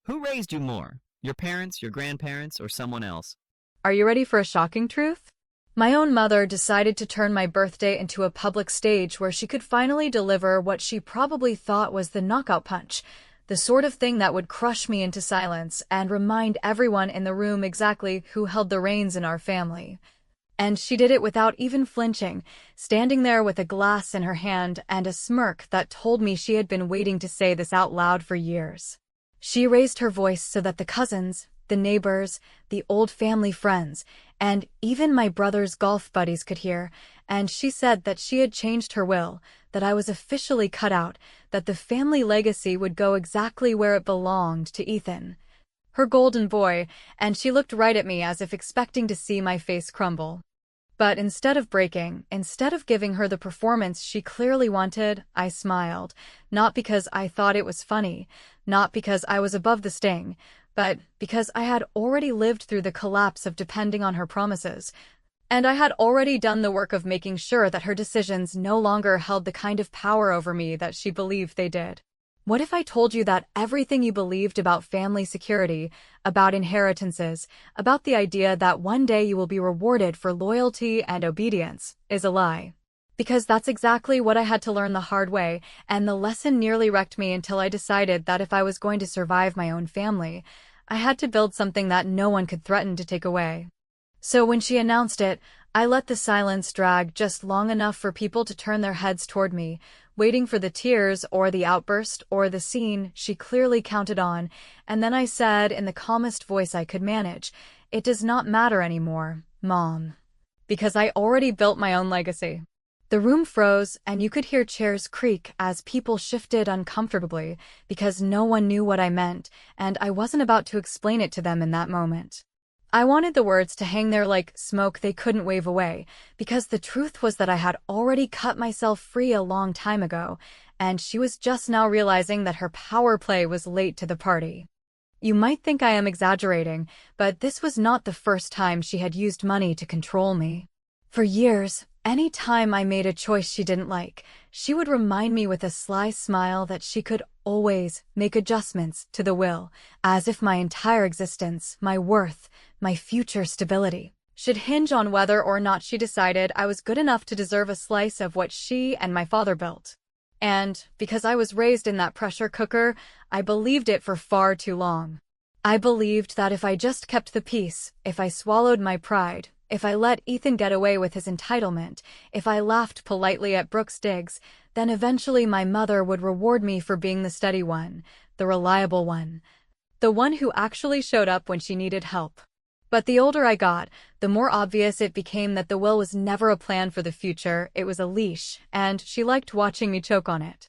Who raised you more? Your parents, your grandparents, or someone else? Are you ready for a shocking truth? My own mother decided to turn my birthday into a public stage where she could finally deliver what she probably thought was the knockout punch, the sort of thing that would crush me into silence and remind everyone in the room exactly who held the reins in our family. And she did it without even flinching, standing there with a glass in her hand and a smirk that told me she had been waiting to say this out loud for years. She raised her voice so that the cousins, the neighbors, the old family friends, and even my brother's golf buddies could hear, and she said that she had changed her will, that I was officially cut out, that the family legacy would go exactly where it belonged to Ethan, her golden boy, and she looked right at me as if expecting to see my face crumble. But instead of breaking, instead of giving her the performance she clearly wanted, I smiled, not because I thought it was funny, not because I was above the sting, but because I had already lived through the collapse of depending on her promises, and I had already done the work of making sure that her decisions no longer held the kind of power over me that she believed they did. What if I told you that everything you believed about family security, about inheritances, about the idea that one day you will be rewarded for loyalty and obedience, is a lie? Because that's exactly what I had to learn the hard way, and the lesson nearly wrecked me until I decided that if I was going to survive my own family, I had to build something that no one could threaten to take away. So when she announced it, I let the silence drag just long enough for people to turn their heads toward me, waiting for the tears or the outburst or the scene she clearly counted on, and then I said in the calmest voice I could manage, "It does not matter anymore, Mom." Because I already built my own legacy. The room froze, and you could hear chairs creak as people shifted uncomfortably, because no one knew what I meant, and I wasn't about to explain it to them in that moment. I wanted the words to hang there like smoke they couldn't wave away, because the truth was that I had already cut myself free a long time ago, and she was just now realizing that her power play was late to the party. You might think I am exaggerating, but this was not the first time she had used money to control me. For years, any time I made a choice she didn't like, she would remind me with a sly smile that she could always make adjustments to the will, as if my entire existence, my worth, my future stability, should hinge on whether or not she decided I was good enough to deserve a slice of what she and my father built. And, because I was raised in that pressure cooker, I believed it for far too long. I believed that if I just kept the peace, if I swallowed my pride, if I let Ethan get away with his entitlement, if I laughed politely at Brooke's digs, then eventually my mother would reward me for being the steady one, the reliable one, the one who actually showed up when she needed help. But the older I got, the more obvious it became that the will was never a plan for the future, it was a leash, and she liked watching me choke on it.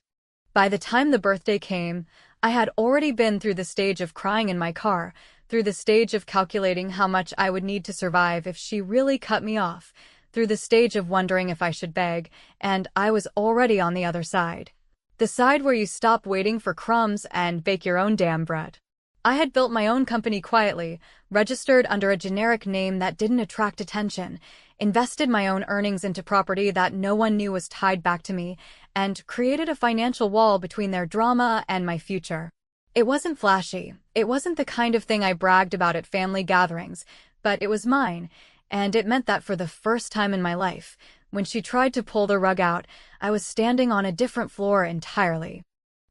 By the time the birthday came, I had already been through the stage of crying in my car, through the stage of calculating how much I would need to survive if she really cut me off, through the stage of wondering if I should beg, and I was already on the other side. The side where you stop waiting for crumbs and bake your own damn bread. I had built my own company quietly, registered under a generic name that didn't attract attention, invested my own earnings into property that no one knew was tied back to me, and created a financial wall between their drama and my future. It wasn't flashy, it wasn't the kind of thing I bragged about at family gatherings, but it was mine, and it meant that for the first time in my life, when she tried to pull the rug out, I was standing on a different floor entirely.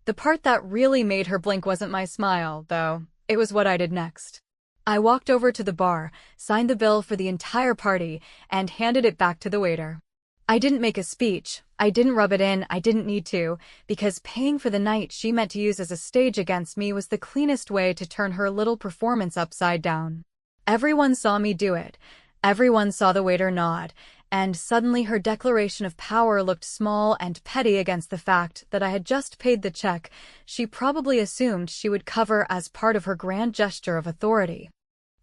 The part that really made her blink wasn't my smile, though. It was what I did next. I walked over to the bar, signed the bill for the entire party, and handed it back to the waiter. I didn't make a speech. I didn't rub it in. I didn't need to, because paying for the night she meant to use as a stage against me was the cleanest way to turn her little performance upside down. Everyone saw me do it. Everyone saw the waiter nod, and suddenly her declaration of power looked small and petty against the fact that I had just paid the check she probably assumed she would cover as part of her grand gesture of authority.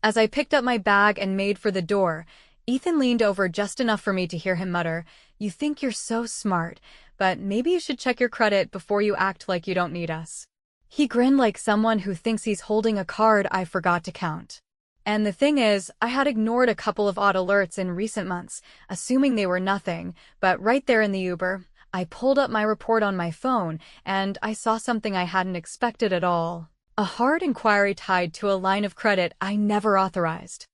As I picked up my bag and made for the door, Ethan leaned over just enough for me to hear him mutter, "You think you're so smart, but maybe you should check your credit before you act like you don't need us." He grinned like someone who thinks he's holding a card I forgot to count. And the thing is, I had ignored a couple of odd alerts in recent months, assuming they were nothing, but right there in the Uber, I pulled up my report on my phone, and I saw something I hadn't expected at all. A hard inquiry tied to a line of credit I never authorized.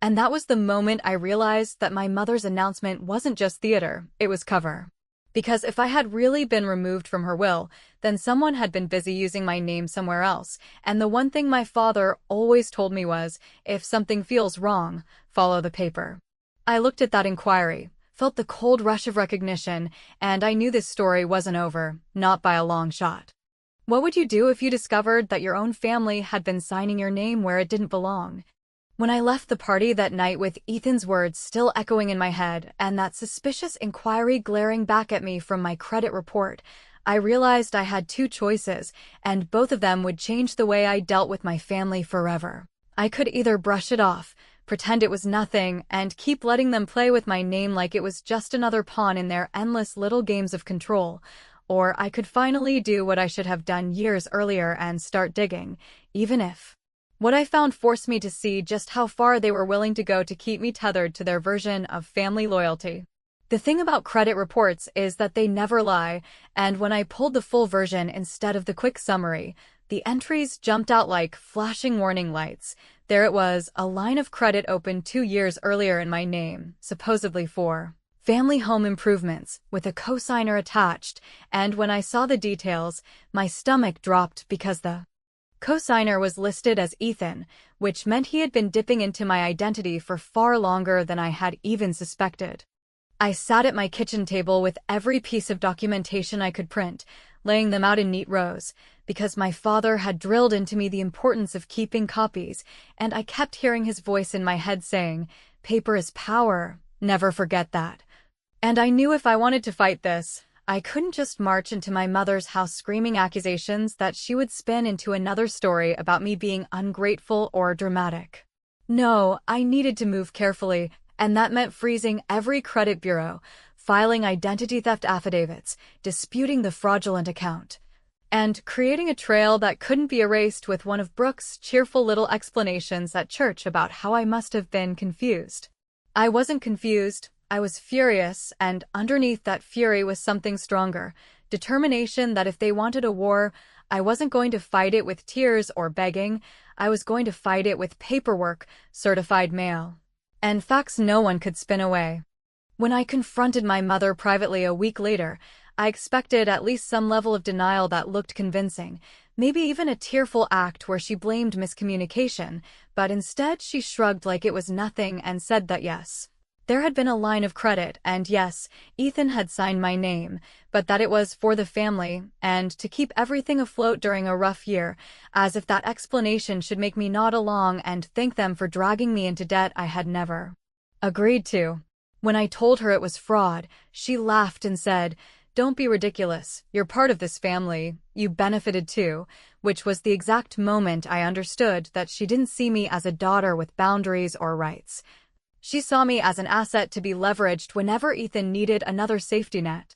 And that was the moment I realized that my mother's announcement wasn't just theater, it was cover. Because if I had really been removed from her will, then someone had been busy using my name somewhere else, and the one thing my father always told me was, if something feels wrong, follow the paper. I looked at that inquiry, felt the cold rush of recognition, and I knew this story wasn't over, not by a long shot. What would you do if you discovered that your own family had been signing your name where it didn't belong? When I left the party that night with Ethan's words still echoing in my head and that suspicious inquiry glaring back at me from my credit report, I realized I had two choices, and both of them would change the way I dealt with my family forever. I could either brush it off, pretend it was nothing, and keep letting them play with my name like it was just another pawn in their endless little games of control, or I could finally do what I should have done years earlier and start digging, even if what I found forced me to see just how far they were willing to go to keep me tethered to their version of family loyalty. The thing about credit reports is that they never lie, and when I pulled the full version instead of the quick summary, the entries jumped out like flashing warning lights. There it was, a line of credit opened 2 years earlier in my name, supposedly for family home improvements, with a cosigner attached, and when I saw the details, my stomach dropped because the cosigner was listed as Ethan, which meant he had been dipping into my identity for far longer than I had even suspected. I sat at my kitchen table with every piece of documentation I could print, laying them out in neat rows, because my father had drilled into me the importance of keeping copies, and I kept hearing his voice in my head saying, "Paper is power, never forget that." And I knew if I wanted to fight this, I couldn't just march into my mother's house screaming accusations that she would spin into another story about me being ungrateful or dramatic. No, I needed to move carefully, and that meant freezing every credit bureau, filing identity theft affidavits, disputing the fraudulent account, and creating a trail that couldn't be erased with one of Brooke's cheerful little explanations at church about how I must have been confused. I wasn't confused. I was furious, and underneath that fury was something stronger, determination that if they wanted a war, I wasn't going to fight it with tears or begging, I was going to fight it with paperwork, certified mail, and facts no one could spin away. When I confronted my mother privately a week later, I expected at least some level of denial that looked convincing, maybe even a tearful act where she blamed miscommunication, but instead she shrugged like it was nothing and said that yes, there had been a line of credit, and yes, Ethan had signed my name, but that it was for the family, and to keep everything afloat during a rough year, as if that explanation should make me nod along and thank them for dragging me into debt I had never agreed to. When I told her it was fraud, she laughed and said, "Don't be ridiculous, you're part of this family, you benefited too," which was the exact moment I understood that she didn't see me as a daughter with boundaries or rights. She saw me as an asset to be leveraged whenever Ethan needed another safety net.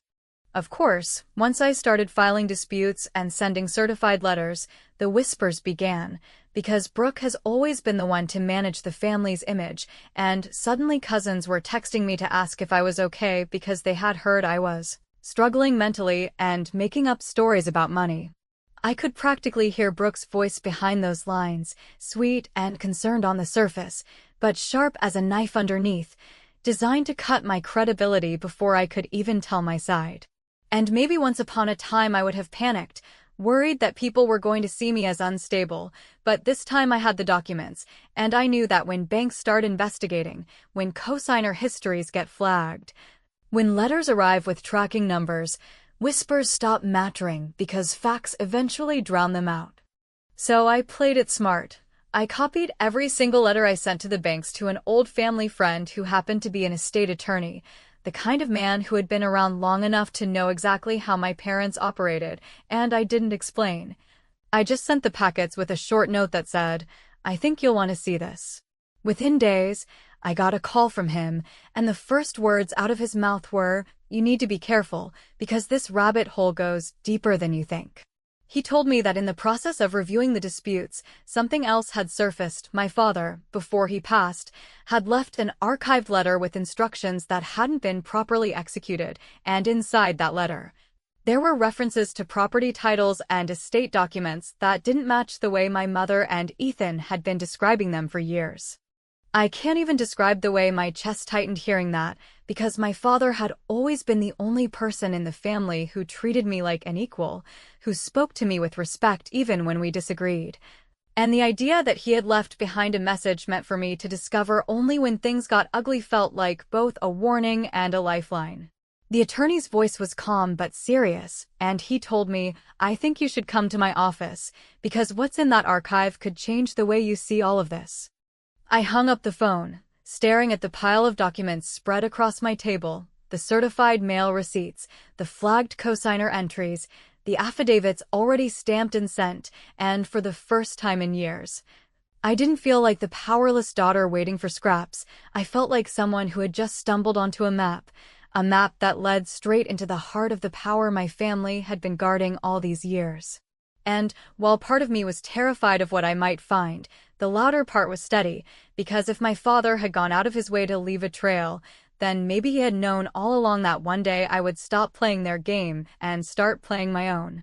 Of course, once I started filing disputes and sending certified letters, the whispers began, because Brooke has always been the one to manage the family's image, and suddenly cousins were texting me to ask if I was okay because they had heard I was struggling mentally and making up stories about money. I could practically hear Brooke's voice behind those lines, sweet and concerned on the surface, but sharp as a knife underneath, designed to cut my credibility before I could even tell my side. And maybe once upon a time I would have panicked, worried that people were going to see me as unstable, but this time I had the documents, and I knew that when banks start investigating, when cosigner histories get flagged, when letters arrive with tracking numbers, whispers stop mattering because facts eventually drown them out. So I played it smart. I copied every single letter I sent to the banks to an old family friend who happened to be an estate attorney, the kind of man who had been around long enough to know exactly how my parents operated, and I didn't explain. I just sent the packets with a short note that said, "I think you'll want to see this." Within days, I got a call from him, and the first words out of his mouth were, "You need to be careful, because this rabbit hole goes deeper than you think." He told me that in the process of reviewing the disputes, something else had surfaced. My father, before he passed, had left an archived letter with instructions that hadn't been properly executed, and inside that letter There were references to property titles and estate documents that didn't match the way my mother and Ethan had been describing them for years. I can't even describe the way my chest tightened hearing that, because my father had always been the only person in the family who treated me like an equal, who spoke to me with respect even when we disagreed. And the idea that he had left behind a message meant for me to discover only when things got ugly felt like both a warning and a lifeline. The attorney's voice was calm but serious, and he told me, "I think you should come to my office, because what's in that archive could change the way you see all of this." I hung up the phone, staring at the pile of documents spread across my table, the certified mail receipts, the flagged cosigner entries, the affidavits already stamped and sent, and for the first time in years. I didn't feel like the powerless daughter waiting for scraps. I felt like someone who had just stumbled onto a map that led straight into the heart of the power my family had been guarding all these years. And, while part of me was terrified of what I might find, the louder part was steady, because if my father had gone out of his way to leave a trail, then maybe he had known all along that one day I would stop playing their game and start playing my own.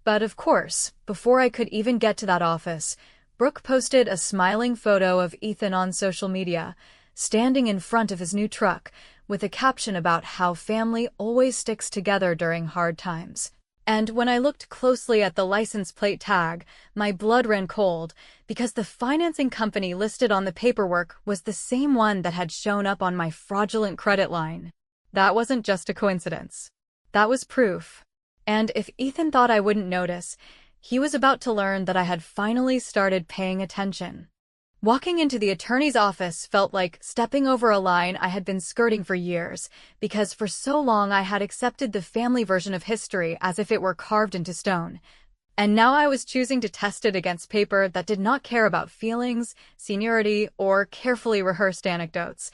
But of course, before I could even get to that office, Brooke posted a smiling photo of Ethan on social media, standing in front of his new truck, with a caption about how family always sticks together during hard times. And when I looked closely at the license plate tag, my blood ran cold, because the financing company listed on the paperwork was the same one that had shown up on my fraudulent credit line. That wasn't just a coincidence. That was proof. And if Ethan thought I wouldn't notice, he was about to learn that I had finally started paying attention. Walking into the attorney's office felt like stepping over a line I had been skirting for years, because for so long I had accepted the family version of history as if it were carved into stone. And now I was choosing to test it against paper that did not care about feelings, seniority, or carefully rehearsed anecdotes.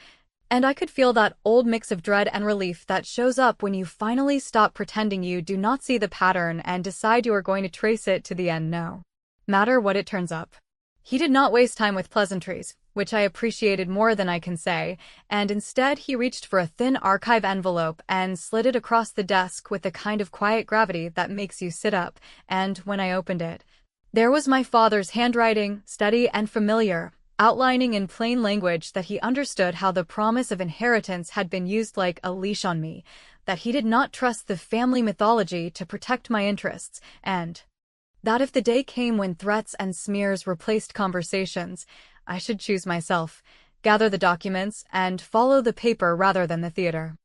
And I could feel that old mix of dread and relief that shows up when you finally stop pretending you do not see the pattern and decide you are going to trace it to the end, no matter what it turns up. He did not waste time with pleasantries, which I appreciated more than I can say, and instead he reached for a thin archive envelope and slid it across the desk with the kind of quiet gravity that makes you sit up, and when I opened it, there was my father's handwriting, steady and familiar, outlining in plain language that he understood how the promise of inheritance had been used like a leash on me, that he did not trust the family mythology to protect my interests, and that if the day came when threats and smears replaced conversations, I should choose myself, gather the documents, and follow the paper rather than the theater.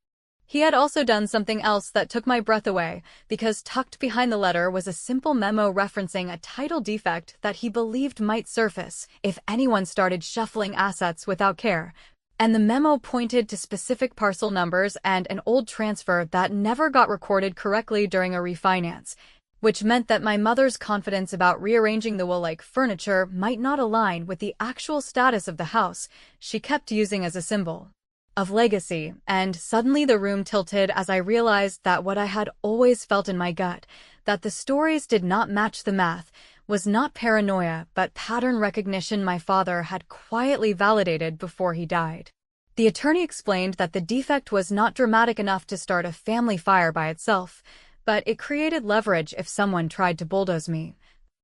He had also done something else that took my breath away, because tucked behind the letter was a simple memo referencing a title defect that he believed might surface if anyone started shuffling assets without care. And the memo pointed to specific parcel numbers and an old transfer that never got recorded correctly during a refinance, which meant that my mother's confidence about rearranging the will like furniture might not align with the actual status of the house she kept using as a symbol of legacy. And suddenly the room tilted as I realized that what I had always felt in my gut, that the stories did not match the math, was not paranoia but pattern recognition my father had quietly validated before he died. The attorney explained that the defect was not dramatic enough to start a family fire by itself, but it created leverage if someone tried to bulldoze me.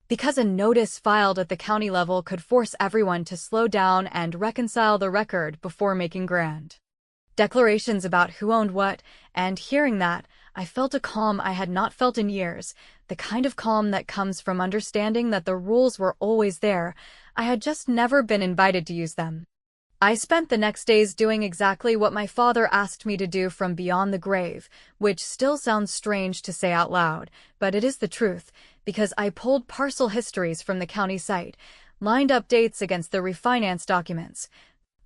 Because a notice filed at the county level could force everyone to slow down and reconcile the record before making grand declarations about who owned what, and hearing that, I felt a calm I had not felt in years, the kind of calm that comes from understanding that the rules were always there, I had just never been invited to use them. I spent the next days doing exactly what my father asked me to do from beyond the grave, which still sounds strange to say out loud, but it is the truth, because I pulled parcel histories from the county site, lined up dates against the refinance documents,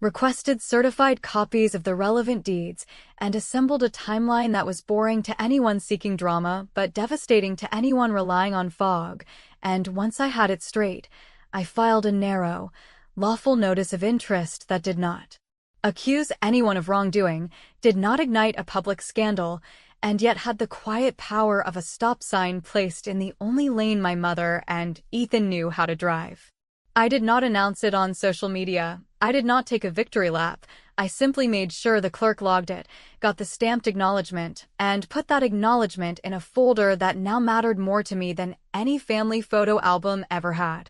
requested certified copies of the relevant deeds, and assembled a timeline that was boring to anyone seeking drama but devastating to anyone relying on fog. And once I had it straight, I filed a narrow, lawful notice of interest that did not accuse anyone of wrongdoing, did not ignite a public scandal, and yet had the quiet power of a stop sign placed in the only lane my mother and Ethan knew how to drive. I did not announce it on social media. I did not take a victory lap. I simply made sure the clerk logged it, got the stamped acknowledgement, and put that acknowledgement in a folder that now mattered more to me than any family photo album ever had.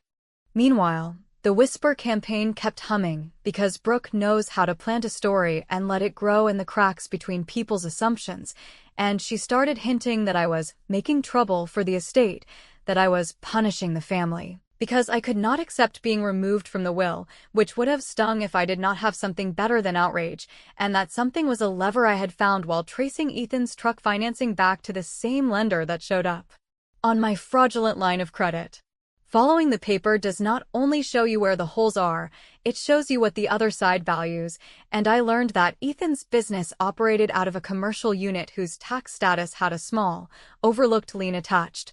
Meanwhile, the Whisper campaign kept humming because Brooke knows how to plant a story and let it grow in the cracks between people's assumptions, and she started hinting that I was making trouble for the estate, that I was punishing the family, because I could not accept being removed from the will, which would have stung if I did not have something better than outrage, and that something was a lever I had found while tracing Ethan's truck financing back to the same lender that showed up on my fraudulent line of credit. Following the paper does not only show you where the holes are, it shows you what the other side values, and I learned that Ethan's business operated out of a commercial unit whose tax status had a small, overlooked lien attached.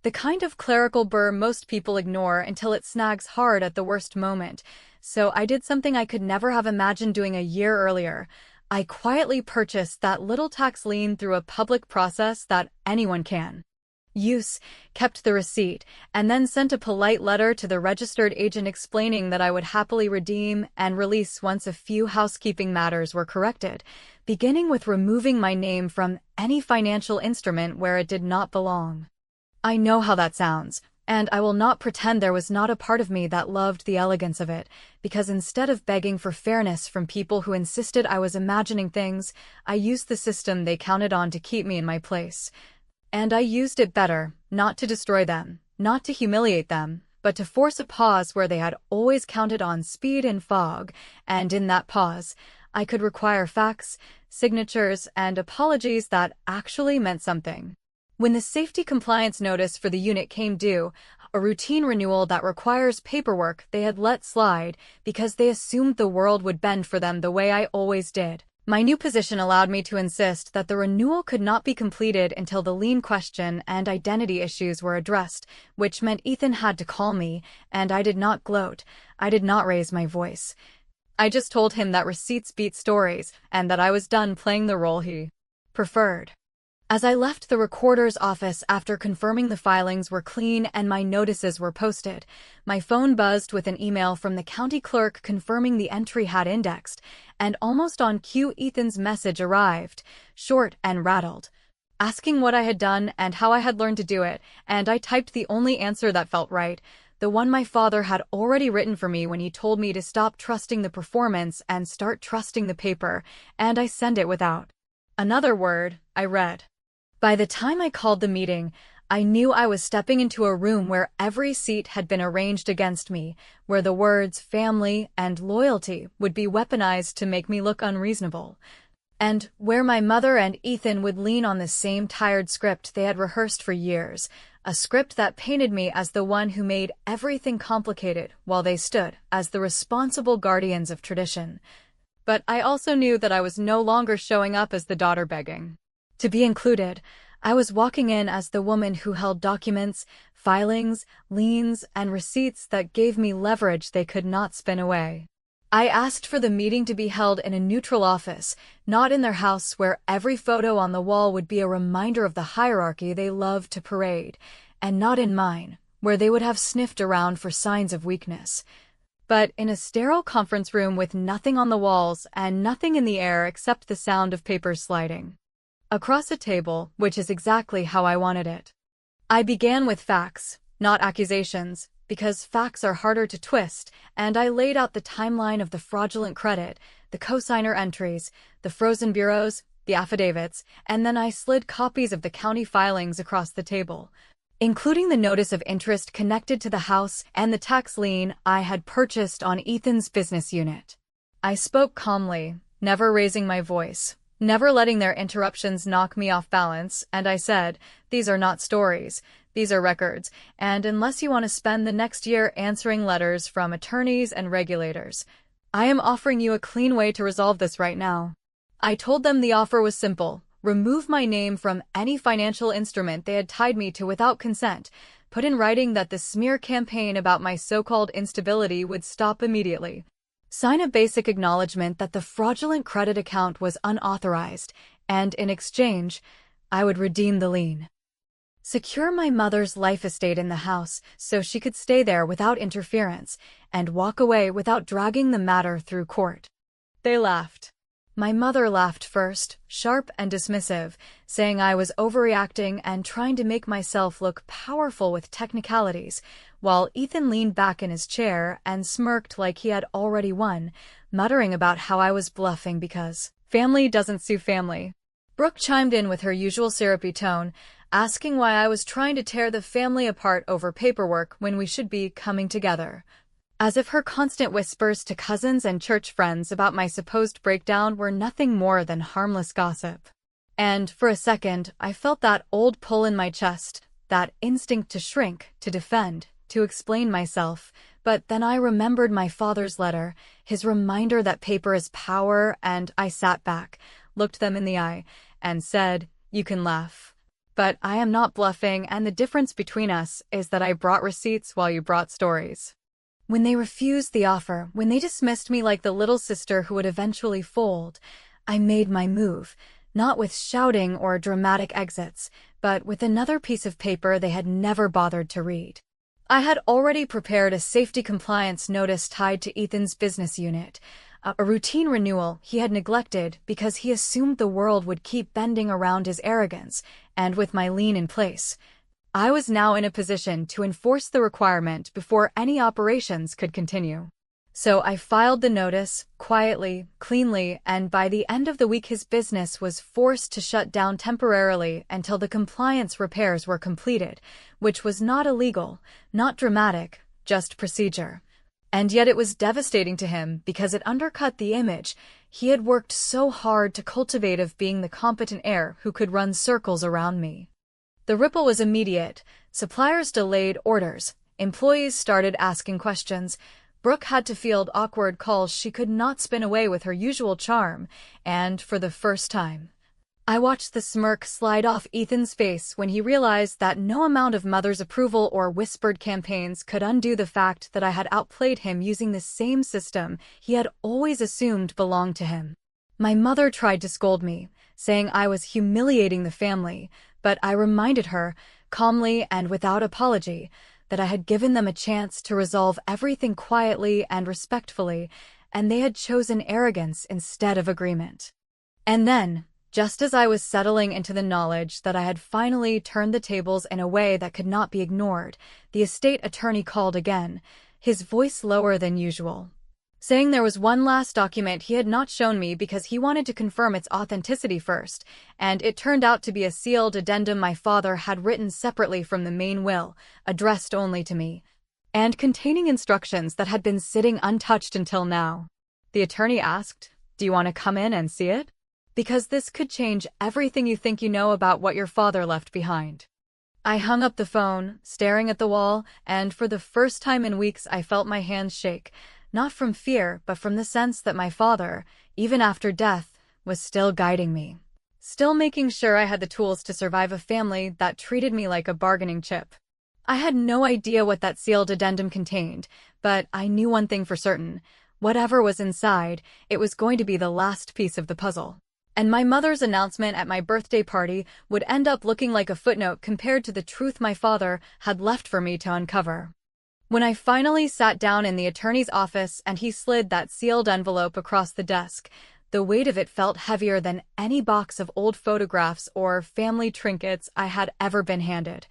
The kind of clerical burr most people ignore until it snags hard at the worst moment. So I did something I could never have imagined doing a year earlier. I quietly purchased that little tax lien through a public process that anyone can use, kept the receipt, and then sent a polite letter to the registered agent explaining that I would happily redeem and release once a few housekeeping matters were corrected, beginning with removing my name from any financial instrument where it did not belong. I know how that sounds, and I will not pretend there was not a part of me that loved the elegance of it, because instead of begging for fairness from people who insisted I was imagining things, I used the system they counted on to keep me in my place. And I used it better, not to destroy them, not to humiliate them, but to force a pause where they had always counted on speed and fog, and in that pause, I could require facts, signatures, and apologies that actually meant something. When the safety compliance notice for the unit came due, a routine renewal that requires paperwork they had let slide because they assumed the world would bend for them the way I always did. My new position allowed me to insist that the renewal could not be completed until the lien question and identity issues were addressed, which meant Ethan had to call me, and I did not gloat. I did not raise my voice. I just told him that receipts beat stories, and that I was done playing the role he preferred. As I left the recorder's office after confirming the filings were clean and my notices were posted, my phone buzzed with an email from the county clerk confirming the entry had indexed, and almost on cue Ethan's message arrived, short and rattled, asking what I had done and how I had learned to do it, and I typed the only answer that felt right, the one my father had already written for me when he told me to stop trusting the performance and start trusting the paper, and I sent it without another word. I read. By the time I called the meeting, I knew I was stepping into a room where every seat had been arranged against me, where the words family and loyalty would be weaponized to make me look unreasonable, and where my mother and Ethan would lean on the same tired script they had rehearsed for years, a script that painted me as the one who made everything complicated while they stood as the responsible guardians of tradition. But I also knew that I was no longer showing up as the daughter begging to be included. I was walking in as the woman who held documents, filings, liens, and receipts that gave me leverage they could not spin away. I asked for the meeting to be held in a neutral office, not in their house where every photo on the wall would be a reminder of the hierarchy they loved to parade, and not in mine, where they would have sniffed around for signs of weakness, but in a sterile conference room with nothing on the walls and nothing in the air except the sound of papers sliding across a table, which is exactly how I wanted it. I began with facts, not accusations, because facts are harder to twist, and I laid out the timeline of the fraudulent credit, the cosigner entries, the frozen bureaus, the affidavits, and then I slid copies of the county filings across the table, including the notice of interest connected to the house and the tax lien I had purchased on Ethan's business unit. I spoke calmly, never raising my voice, never letting their interruptions knock me off balance, and I said, "These are not stories, these are records, and unless you want to spend the next year answering letters from attorneys and regulators, I am offering you a clean way to resolve this right now." I told them the offer was simple: remove my name from any financial instrument they had tied me to without consent, put in writing that the smear campaign about my so-called instability would stop immediately, sign a basic acknowledgement that the fraudulent credit account was unauthorized, and in exchange, I would redeem the lien. Secure my mother's life estate in the house so she could stay there without interference, and walk away without dragging the matter through court. They laughed. My mother laughed first, sharp and dismissive, saying I was overreacting and trying to make myself look powerful with technicalities, while Ethan leaned back in his chair and smirked like he had already won, muttering about how I was bluffing because family doesn't sue family. Brooke chimed in with her usual syrupy tone, asking why I was trying to tear the family apart over paperwork when we should be coming together. As if her constant whispers to cousins and church friends about my supposed breakdown were nothing more than harmless gossip. And, for a second, I felt that old pull in my chest, that instinct to shrink, to defend, to explain myself. But then I remembered my father's letter, his reminder that paper is power, and I sat back, looked them in the eye, and said, "You can laugh. But I am not bluffing, and the difference between us is that I brought receipts while you brought stories." When they refused the offer, when they dismissed me like the little sister who would eventually fold, I made my move, not with shouting or dramatic exits, but with another piece of paper they had never bothered to read. I had already prepared a safety compliance notice tied to Ethan's business unit, a routine renewal he had neglected because he assumed the world would keep bending around his arrogance, and with my lien in place, I was now in a position to enforce the requirement before any operations could continue. So I filed the notice, quietly, cleanly, and by the end of the week his business was forced to shut down temporarily until the compliance repairs were completed, which was not illegal, not dramatic, just procedure. And yet it was devastating to him because it undercut the image he had worked so hard to cultivate of being the competent heir who could run circles around me. The ripple was immediate. Suppliers delayed orders. Employees started asking questions. Brooke had to field awkward calls she could not spin away with her usual charm, and for the first time, I watched the smirk slide off Ethan's face when he realized that no amount of mother's approval or whispered campaigns could undo the fact that I had outplayed him using the same system he had always assumed belonged to him. My mother tried to scold me, saying I was humiliating the family, but I reminded her, calmly and without apology, that I had given them a chance to resolve everything quietly and respectfully, and they had chosen arrogance instead of agreement. And then, just as I was settling into the knowledge that I had finally turned the tables in a way that could not be ignored, the estate attorney called again, his voice lower than usual, saying there was one last document he had not shown me because he wanted to confirm its authenticity first, and it turned out to be a sealed addendum my father had written separately from the main will, addressed only to me, and containing instructions that had been sitting untouched until now. The attorney asked, "Do you want to come in and see it? Because this could change everything you think you know about what your father left behind." I hung up the phone, staring at the wall, and for the first time in weeks I felt my hands shake, not from fear, but from the sense that my father, even after death, was still guiding me. Still making sure I had the tools to survive a family that treated me like a bargaining chip. I had no idea what that sealed addendum contained, but I knew one thing for certain. Whatever was inside, it was going to be the last piece of the puzzle. And my mother's announcement at my birthday party would end up looking like a footnote compared to the truth my father had left for me to uncover. When I finally sat down in the attorney's office and he slid that sealed envelope across the desk, the weight of it felt heavier than any box of old photographs or family trinkets I had ever been handed.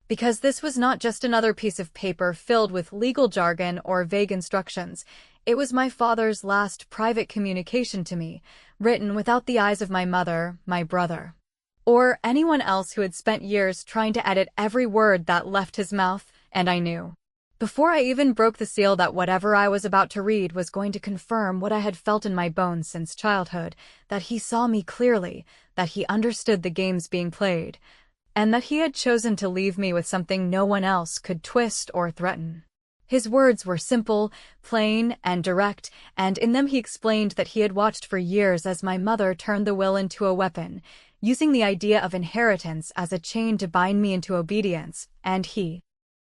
Because this was not just another piece of paper filled with legal jargon or vague instructions. It was my father's last private communication to me, written without the eyes of my mother, my brother, or anyone else who had spent years trying to edit every word that left his mouth, and I knew, before I even broke the seal, that whatever I was about to read was going to confirm what I had felt in my bones since childhood, that he saw me clearly, that he understood the games being played, and that he had chosen to leave me with something no one else could twist or threaten. His words were simple, plain, and direct, and in them he explained that he had watched for years as my mother turned the will into a weapon, using the idea of inheritance as a chain to bind me into obedience, and he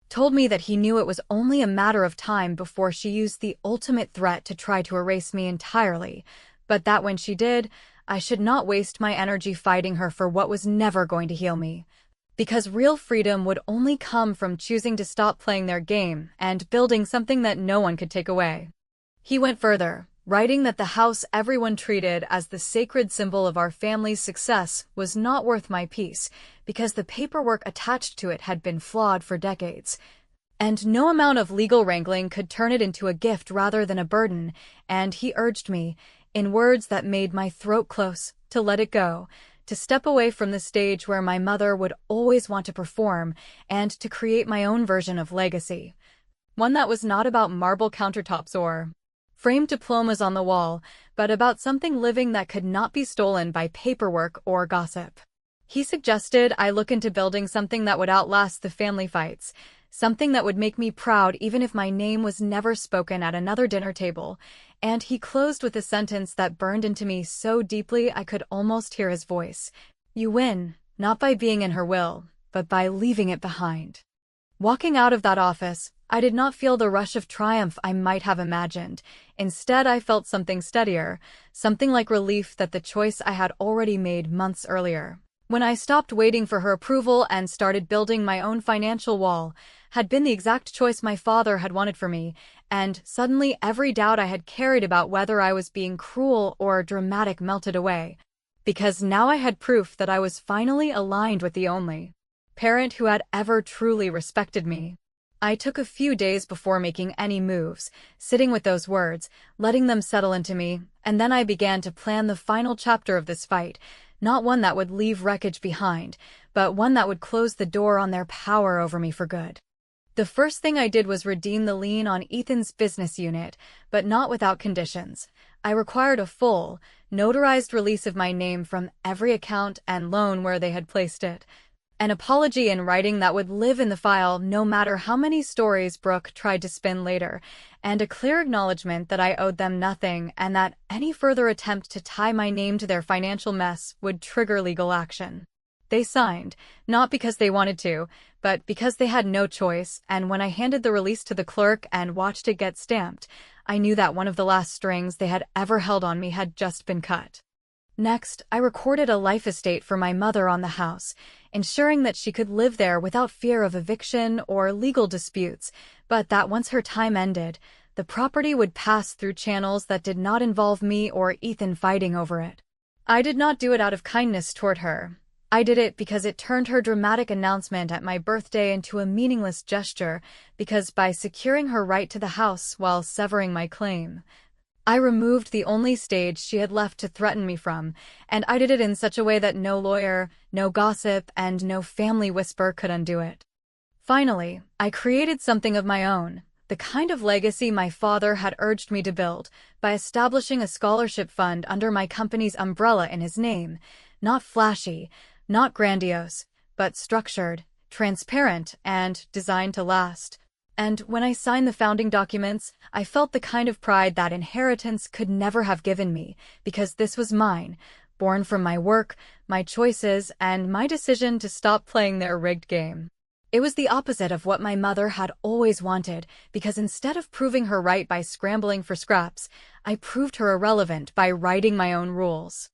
told me that he knew it was only a matter of time before she used the ultimate threat to try to erase me entirely, but that when she did, I should not waste my energy fighting her for what was never going to heal me. Because real freedom would only come from choosing to stop playing their game and building something that no one could take away. He went further, writing that the house everyone treated as the sacred symbol of our family's success was not worth my peace because the paperwork attached to it had been flawed for decades. And no amount of legal wrangling could turn it into a gift rather than a burden, and he urged me, in words that made my throat close, to let it go, to step away from the stage where my mother would always want to perform, and to create my own version of legacy. One that was not about marble countertops or framed diplomas on the wall, but about something living that could not be stolen by paperwork or gossip. He suggested I look into building something that would outlast the family fights, something that would make me proud even if my name was never spoken at another dinner table, and he closed with a sentence that burned into me so deeply I could almost hear his voice. You win, not by being in her will, but by leaving it behind. Walking out of that office, I did not feel the rush of triumph I might have imagined. Instead, I felt something steadier, something like relief that the choice I had already made months earlier, when I stopped waiting for her approval and started building my own financial wall, had been the exact choice my father had wanted for me, and suddenly every doubt I had carried about whether I was being cruel or dramatic melted away, because now I had proof that I was finally aligned with the only parent who had ever truly respected me. I took a few days before making any moves, sitting with those words, letting them settle into me, and then I began to plan the final chapter of this fight, not one that would leave wreckage behind, but one that would close the door on their power over me for good. The first thing I did was redeem the lien on Ethan's business unit, but not without conditions. I required a full, notarized release of my name from every account and loan where they had placed it, an apology in writing that would live in the file no matter how many stories Brooke tried to spin later, and a clear acknowledgement that I owed them nothing and that any further attempt to tie my name to their financial mess would trigger legal action. They signed, not because they wanted to, but because they had no choice, and when I handed the release to the clerk and watched it get stamped, I knew that one of the last strings they had ever held on me had just been cut. Next, I recorded a life estate for my mother on the house, ensuring that she could live there without fear of eviction or legal disputes, but that once her time ended, the property would pass through channels that did not involve me or Ethan fighting over it. I did not do it out of kindness toward her. I did it because it turned her dramatic announcement at my birthday into a meaningless gesture, because by securing her right to the house while severing my claim, I removed the only stage she had left to threaten me from, and I did it in such a way that no lawyer, no gossip, and no family whisper could undo it. Finally, I created something of my own, the kind of legacy my father had urged me to build, by establishing a scholarship fund under my company's umbrella in his name, not flashy, not grandiose, but structured, transparent, and designed to last. And when I signed the founding documents, I felt the kind of pride that inheritance could never have given me, because this was mine, born from my work, my choices, and my decision to stop playing their rigged game. It was the opposite of what my mother had always wanted, because instead of proving her right by scrambling for scraps, I proved her irrelevant by writing my own rules.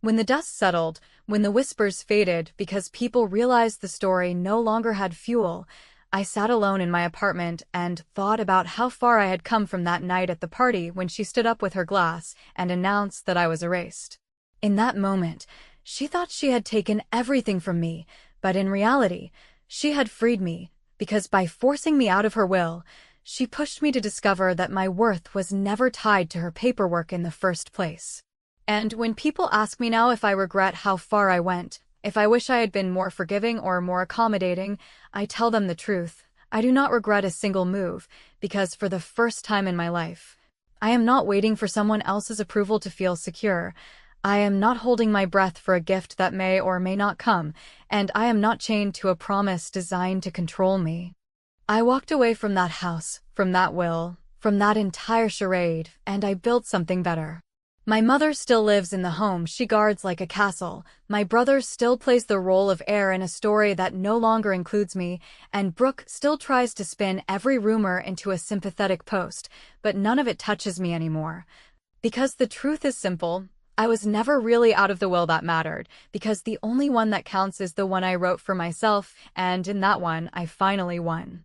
When the dust settled, when the whispers faded because people realized the story no longer had fuel, I sat alone in my apartment and thought about how far I had come from that night at the party when she stood up with her glass and announced that I was erased. In that moment, she thought she had taken everything from me, but in reality, she had freed me, because by forcing me out of her will, she pushed me to discover that my worth was never tied to her paperwork in the first place. And when people ask me now if I regret how far I went, if I wish I had been more forgiving or more accommodating, I tell them the truth. I do not regret a single move, because for the first time in my life, I am not waiting for someone else's approval to feel secure. I am not holding my breath for a gift that may or may not come, and I am not chained to a promise designed to control me. I walked away from that house, from that will, from that entire charade, and I built something better. My mother still lives in the home she guards like a castle, my brother still plays the role of heir in a story that no longer includes me, and Brooke still tries to spin every rumor into a sympathetic post, but none of it touches me anymore. Because the truth is simple, I was never really out of the will that mattered, because the only one that counts is the one I wrote for myself, and in that one I finally won.